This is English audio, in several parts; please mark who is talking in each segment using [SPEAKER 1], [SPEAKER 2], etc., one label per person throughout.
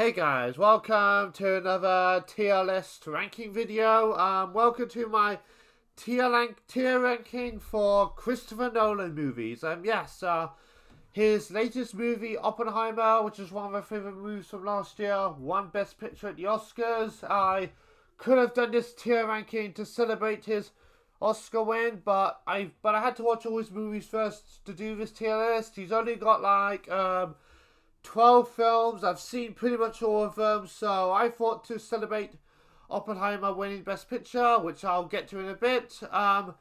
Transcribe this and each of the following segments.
[SPEAKER 1] Hey guys, welcome to another tier list ranking video. Welcome to my tier ranking for Christopher Nolan movies. His latest movie, Oppenheimer, which is one of my favorite movies from last year, won Best Picture at the Oscars. I could have done this tier ranking to celebrate his Oscar win, but I had to watch all his movies first to do this tier list. He's only got 12 films. I've seen pretty much all of them, so I thought to celebrate Oppenheimer winning Best Picture, which I'll get to in a bit. I'm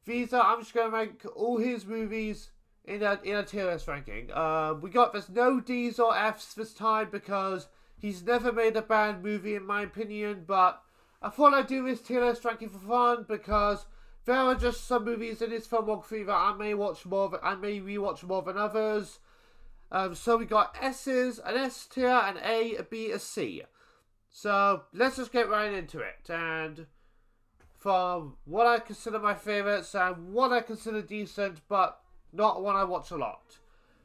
[SPEAKER 1] just going to rank all his movies in a tier list ranking. There's no D's or F's this time because he's never made a bad movie in my opinion, but I thought I'd do this tier list ranking for fun because there are just some movies in his filmography that I may rewatch more than others. So we got S's, an S tier, an A, a B, a C. So let's just get right into it. And from what I consider my favourites and what I consider decent, but not one I watch a lot.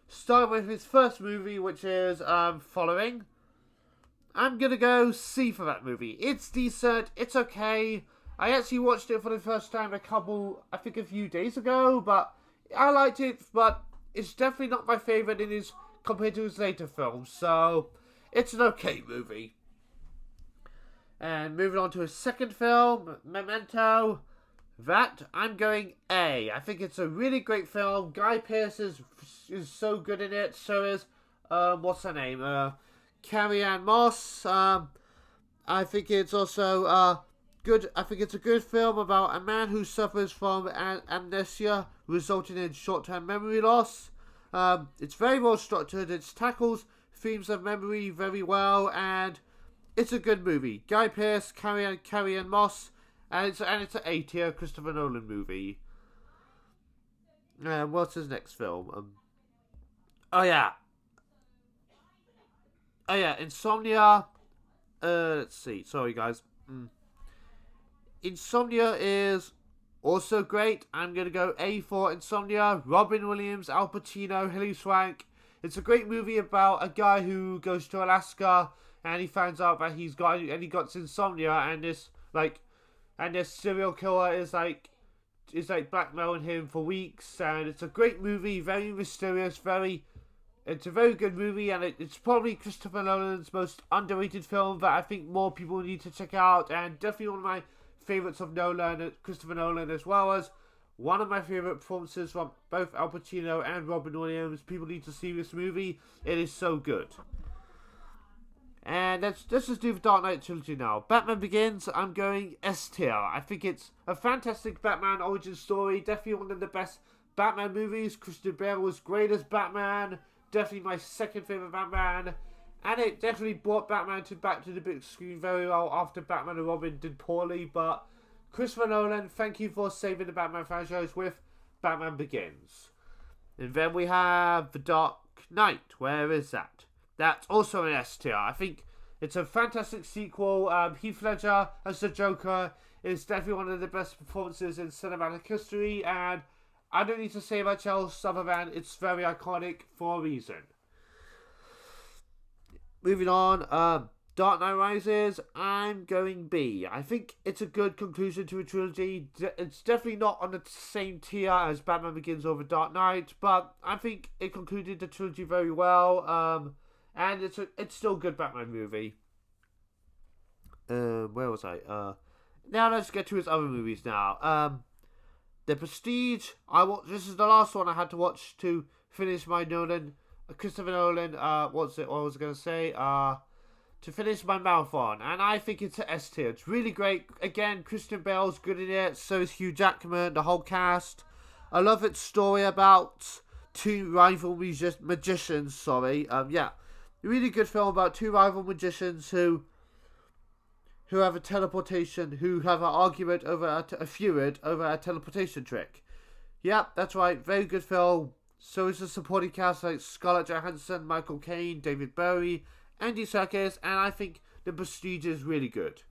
[SPEAKER 1] Starting with his first movie, which is Following. I'm gonna go C for that movie. It's decent, it's okay. I actually watched it for the first time a few days ago, but I liked it, but it's definitely not my favourite compared to his later films, so it's an okay movie. And moving on to his second film, Memento, that I'm going A. I think it's a really great film. Guy Pearce is so good in it. So is what's her name? Carrie-Anne Moss. I think it's also good. I think it's a good film about a man who suffers from amnesia resulting in short-term memory loss. It's very well structured. It tackles themes of memory very well, and it's a good movie. Guy Pearce, Carrie-Anne Moss, and it's an A tier Christopher Nolan movie. What's his next film? Insomnia. Let's see. Sorry, guys. Insomnia is also great. I'm going to go A for Insomnia. Robin Williams, Al Pacino, Hilary Swank. It's a great movie about a guy who goes to Alaska and he finds out that he got insomnia, and this serial killer is blackmailing him for weeks. And it's a great movie, very mysterious, it's a very good movie, and it's probably Christopher Nolan's most underrated film that I think more people need to check out, and definitely one of my favourites of Christopher Nolan, as well as one of my favourite performances from both Al Pacino and Robin Williams. People need to see this movie. It is so good. And let's just do the Dark Knight trilogy now. Batman Begins, I'm going S tier. I think it's a fantastic Batman origin story. Definitely one of the best Batman movies. Christian Bale was great as Batman. Definitely my second favourite Batman. And it definitely brought Batman back to the big screen very well after Batman and Robin did poorly. But Christopher Nolan, thank you for saving the Batman franchise with Batman Begins. And then we have The Dark Knight. Where is that? That's also an S tier. I think it's a fantastic sequel. Heath Ledger as the Joker is definitely one of the best performances in cinematic history. And I don't need to say much else other than it's very iconic for a reason. Moving on, Dark Knight Rises, I'm going B. I think it's a good conclusion to a trilogy. It's definitely not on the same tier as Batman Begins or The Dark Knight, but I think it concluded the trilogy very well. And it's still a good Batman movie. Where was I? Now let's get to his other movies now. The Prestige. This is the last one I had to watch to finish my Christopher Nolan, what was I going to say? To finish my marathon, and I think it's an S tier. It's really great. Again, Christian Bale's good in it, so is Hugh Jackman, the whole cast. I love its story about two rival magicians, really good film about two rival magicians who have an argument over a feud over a teleportation trick. Yeah, that's right, very good film. So is the supporting cast like Scarlett Johansson, Michael Caine, David Bowie, Andy Serkis, and I think The Prestige is really good.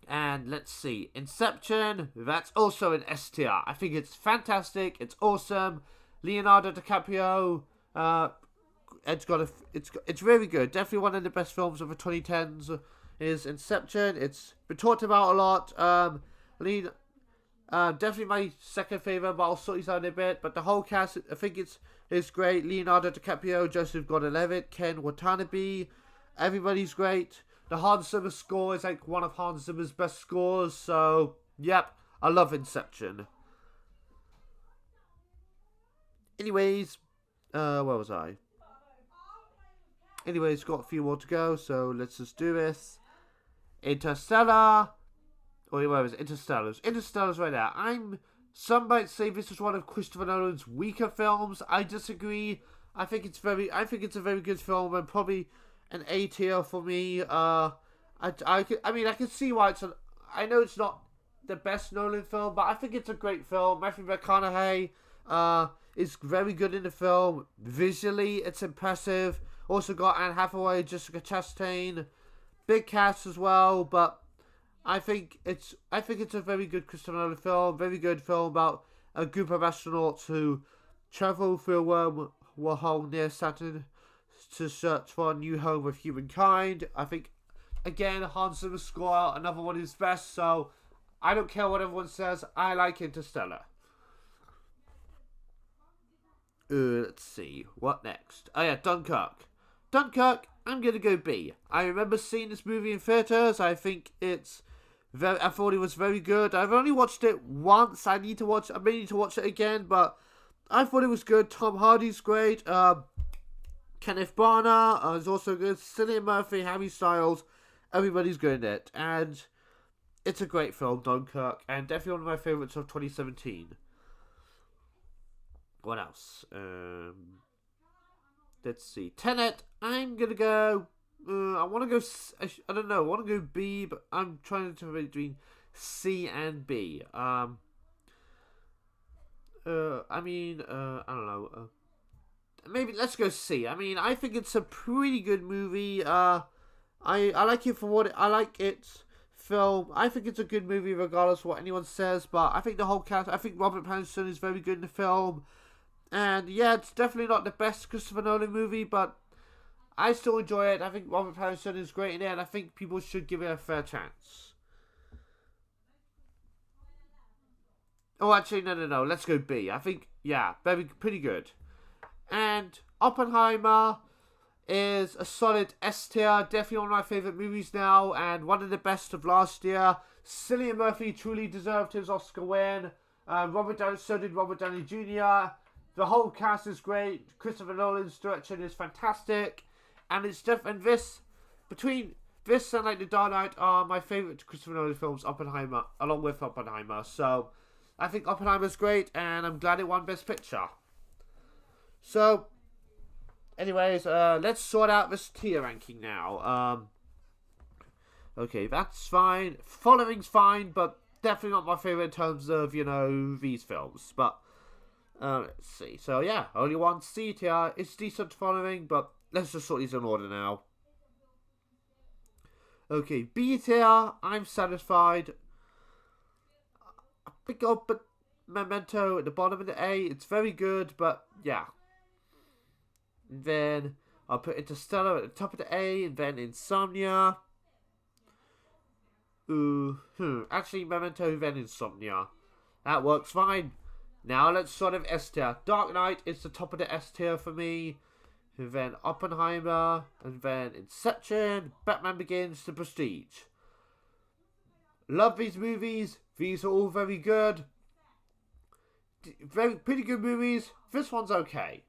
[SPEAKER 1] And let's see, Inception, that's also an S tier. I think it's fantastic, it's awesome. Leonardo DiCaprio, it's really good. Definitely one of the best films of the 2010s is Inception. It's been talked about a lot. Definitely my second favorite, but I'll sort these out in a bit. But the whole cast, I think it's great. Leonardo DiCaprio, Joseph Gordon-Levitt, Ken Watanabe, everybody's great. The Hans Zimmer score is like one of Hans Zimmer's best scores. So yep, I love Inception. Anyways, where was I? Anyways, got a few more to go, so let's just do this. Interstellar. Wait, where was it? Interstellar's right there. Some might say this is one of Christopher Nolan's weaker films. I disagree. I think it's a very good film and probably an A tier for me. I can see why I know it's not the best Nolan film, but I think it's a great film. Matthew McConaughey is very good in the film. Visually, it's impressive. Also got Anne Hathaway, Jessica Chastain, big cast as well. But I think it's a very good Christopher Nolan film. Very good film about a group of astronauts who travel through a wormhole near Saturn to search for a new home with humankind. I think, again, Hans Zimmer score, another one of his best. So I don't care what everyone says. I like Interstellar. Let's see. What next? Oh yeah, Dunkirk. Dunkirk, I'm going to go B. I remember seeing this movie in theaters. I thought it was very good. I've only watched it once. I may need to watch it again, but I thought it was good. Tom Hardy's great. Kenneth Branagh is also good. Cillian Murphy, Harry Styles, everybody's good in it. And it's a great film, Dunkirk, and definitely one of my favourites of 2017. What else? Let's see. Tenet, I'm going to go... I want to go... I don't know. I want to go B, but I'm trying to between C and B. I don't know. Maybe let's go C. I mean, I think it's a pretty good movie. I like it for what I like its film. I think it's a good movie regardless of what anyone says. But I think the whole cast. I think Robert Pattinson is very good in the film. And yeah, it's definitely not the best Christopher Nolan movie, but I still enjoy it. I think Robert Pattinson is great in it, and I think people should give it a fair chance. Oh, actually, no. Let's go B. I think, yeah, pretty good. And Oppenheimer is a solid S tier. Definitely one of my favourite movies now, and one of the best of last year. Cillian Murphy truly deserved his Oscar win. So did Robert Downey Jr. The whole cast is great. Christopher Nolan's direction is fantastic. And it's between this and like The Dark Knight are my favourite Christopher Nolan films, along with Oppenheimer. So I think Oppenheimer's great, and I'm glad it won Best Picture. So, anyways, let's sort out this tier ranking now. Okay, that's fine. Following's fine, but definitely not my favourite in terms of, these films. But let's see. So yeah, only one C tier. It's decent following, but let's just sort these in order now. Okay, B tier, I'm satisfied. But Memento at the bottom of the A, it's very good, but yeah. And then I'll put Interstellar at the top of the A, and then Insomnia. Actually Memento, then Insomnia. That works fine. Now let's sort of S tier. Dark Knight is the top of the S tier for me. And then Oppenheimer. And then Inception. Batman Begins. The Prestige. Love these movies. These are all very good. Pretty good movies. This one's okay.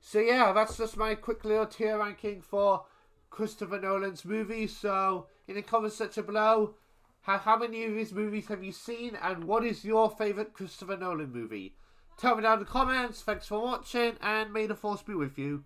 [SPEAKER 1] So yeah, that's just my quick little tier ranking for Christopher Nolan's movies. So in the comment section below, how many of these movies have you seen, and what is your favourite Christopher Nolan movie? Tell me down in the comments. Thanks for watching, and may the force be with you.